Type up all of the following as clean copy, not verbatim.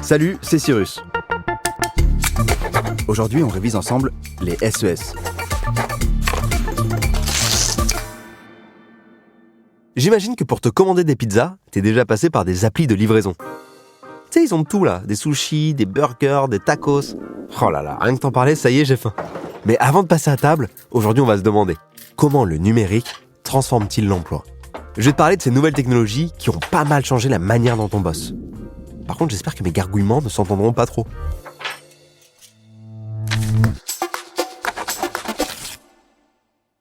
Salut, c'est Cyrus. Aujourd'hui, on révise ensemble les SES. J'imagine que pour te commander des pizzas, t'es déjà passé par des applis de livraison. Tu sais, ils ont de tout là, des sushis, des burgers, des tacos. Oh là là, rien que t'en parler, ça y est, j'ai faim. Mais avant de passer à table, aujourd'hui on va se demander comment le numérique transforme-t-il l'emploi ? Je vais te parler de ces nouvelles technologies qui ont pas mal changé la manière dont on bosse. Par contre, j'espère que mes gargouillements ne s'entendront pas trop.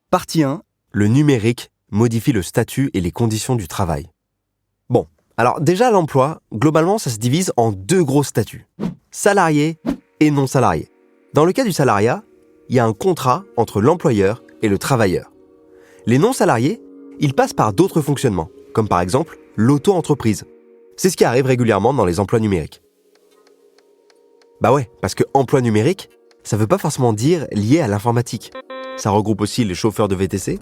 Partie 1. Le numérique modifie le statut et les conditions du travail. Bon, alors déjà l'emploi, globalement, ça se divise en deux gros statuts. Salarié et non salarié. Dans le cas du salariat, il y a un contrat entre l'employeur et le travailleur. Les non salariés, ils passent par d'autres fonctionnements, comme par exemple l'auto-entreprise. C'est ce qui arrive régulièrement dans les emplois numériques. Bah ouais, parce que emploi numérique, ça veut pas forcément dire lié à l'informatique. Ça regroupe aussi les chauffeurs de VTC,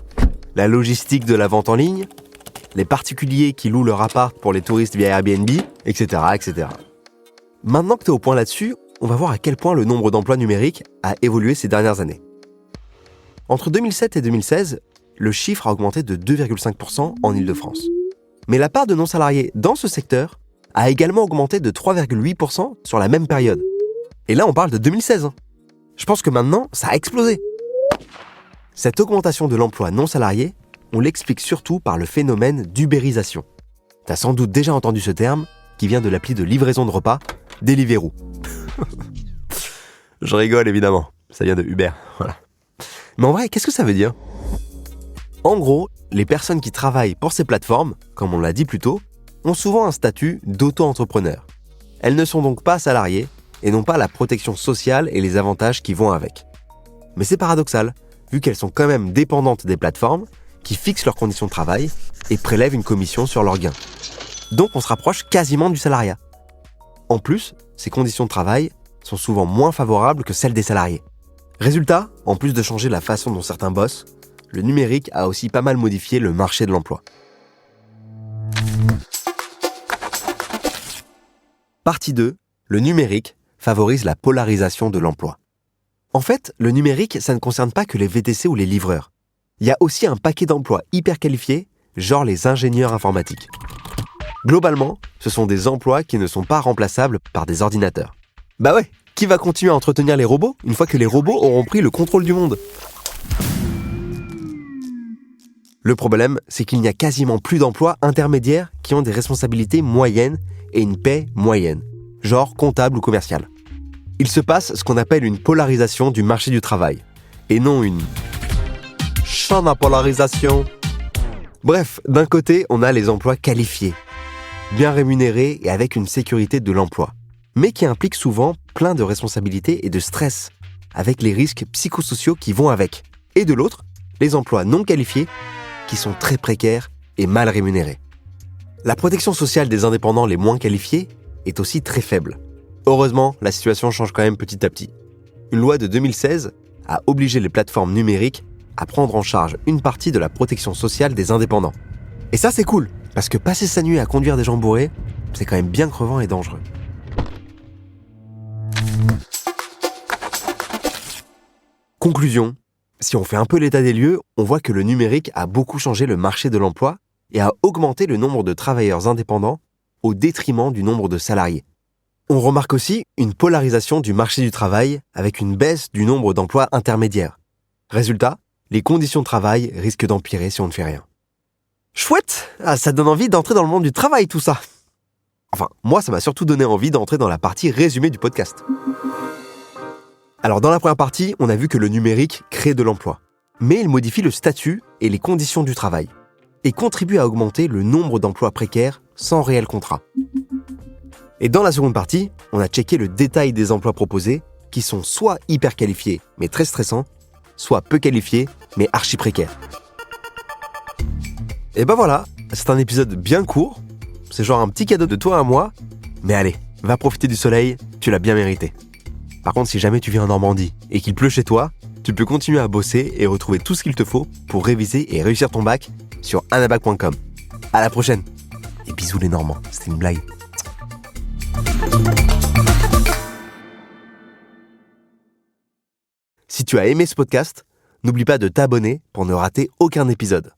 la logistique de la vente en ligne, les particuliers qui louent leur appart pour les touristes via Airbnb, etc., etc. Maintenant que tu es au point là-dessus, on va voir à quel point le nombre d'emplois numériques a évolué ces dernières années. Entre 2007 et 2016, le chiffre a augmenté de 2,5% en Île-de-France. Mais la part de non-salariés dans ce secteur a également augmenté de 3,8% sur la même période. Et là, on parle de 2016. Je pense que maintenant, ça a explosé. Cette augmentation de l'emploi non salarié, on l'explique surtout par le phénomène d'ubérisation. T'as sans doute déjà entendu ce terme, qui vient de l'appli de livraison de repas, Deliveroo. Je rigole évidemment, ça vient de Uber, voilà. Mais en vrai, qu'est-ce que ça veut dire ? En gros, les personnes qui travaillent pour ces plateformes, comme on l'a dit plus tôt, ont souvent un statut d'auto-entrepreneur. Elles ne sont donc pas salariées et n'ont pas la protection sociale et les avantages qui vont avec. Mais c'est paradoxal, vu qu'elles sont quand même dépendantes des plateformes qui fixent leurs conditions de travail et prélèvent une commission sur leurs gains. Donc on se rapproche quasiment du salariat. En plus, ces conditions de travail sont souvent moins favorables que celles des salariés. Résultat, en plus de changer la façon dont certains bossent, le numérique a aussi pas mal modifié le marché de l'emploi. Partie 2. Le numérique favorise la polarisation de l'emploi. En fait, le numérique, ça ne concerne pas que les VTC ou les livreurs. Il y a aussi un paquet d'emplois hyper qualifiés, genre les ingénieurs informatiques. Globalement, ce sont des emplois qui ne sont pas remplaçables par des ordinateurs. Bah ouais, qui va continuer à entretenir les robots une fois que les robots auront pris le contrôle du monde ? Le problème, c'est qu'il n'y a quasiment plus d'emplois intermédiaires qui ont des responsabilités moyennes et une paie moyenne, genre comptable ou commercial. Il se passe ce qu'on appelle une polarisation du marché du travail, et non une polarisation. Bref, d'un côté, on a les emplois qualifiés, bien rémunérés et avec une sécurité de l'emploi, mais qui impliquent souvent plein de responsabilités et de stress, avec les risques psychosociaux qui vont avec. Et de l'autre, les emplois non qualifiés, qui sont très précaires et mal rémunérés. La protection sociale des indépendants les moins qualifiés est aussi très faible. Heureusement, la situation change quand même petit à petit. Une loi de 2016 a obligé les plateformes numériques à prendre en charge une partie de la protection sociale des indépendants. Et ça, c'est cool, parce que passer sa nuit à conduire des gens bourrés, c'est quand même bien crevant et dangereux. Conclusion. Si on fait un peu l'état des lieux, on voit que le numérique a beaucoup changé le marché de l'emploi et a augmenté le nombre de travailleurs indépendants au détriment du nombre de salariés. On remarque aussi une polarisation du marché du travail avec une baisse du nombre d'emplois intermédiaires. Résultat, les conditions de travail risquent d'empirer si on ne fait rien. Chouette ! Ça donne envie d'entrer dans le monde du travail tout ça. Enfin, moi ça m'a surtout donné envie d'entrer dans la partie résumée du podcast. Alors dans la première partie, on a vu que le numérique crée de l'emploi, mais il modifie le statut et les conditions du travail, et contribue à augmenter le nombre d'emplois précaires sans réel contrat. Et dans la seconde partie, on a checké le détail des emplois proposés, qui sont soit hyper qualifiés, mais très stressants, soit peu qualifiés, mais archi précaires. Et ben voilà, c'est un épisode bien court, c'est genre un petit cadeau de toi à moi, mais allez, va profiter du soleil, tu l'as bien mérité. Par contre, si jamais tu viens en Normandie et qu'il pleut chez toi, tu peux continuer à bosser et retrouver tout ce qu'il te faut pour réviser et réussir ton bac sur anabac.com. À la prochaine. Et bisous les Normands, c'était une blague. Si tu as aimé ce podcast, n'oublie pas de t'abonner pour ne rater aucun épisode.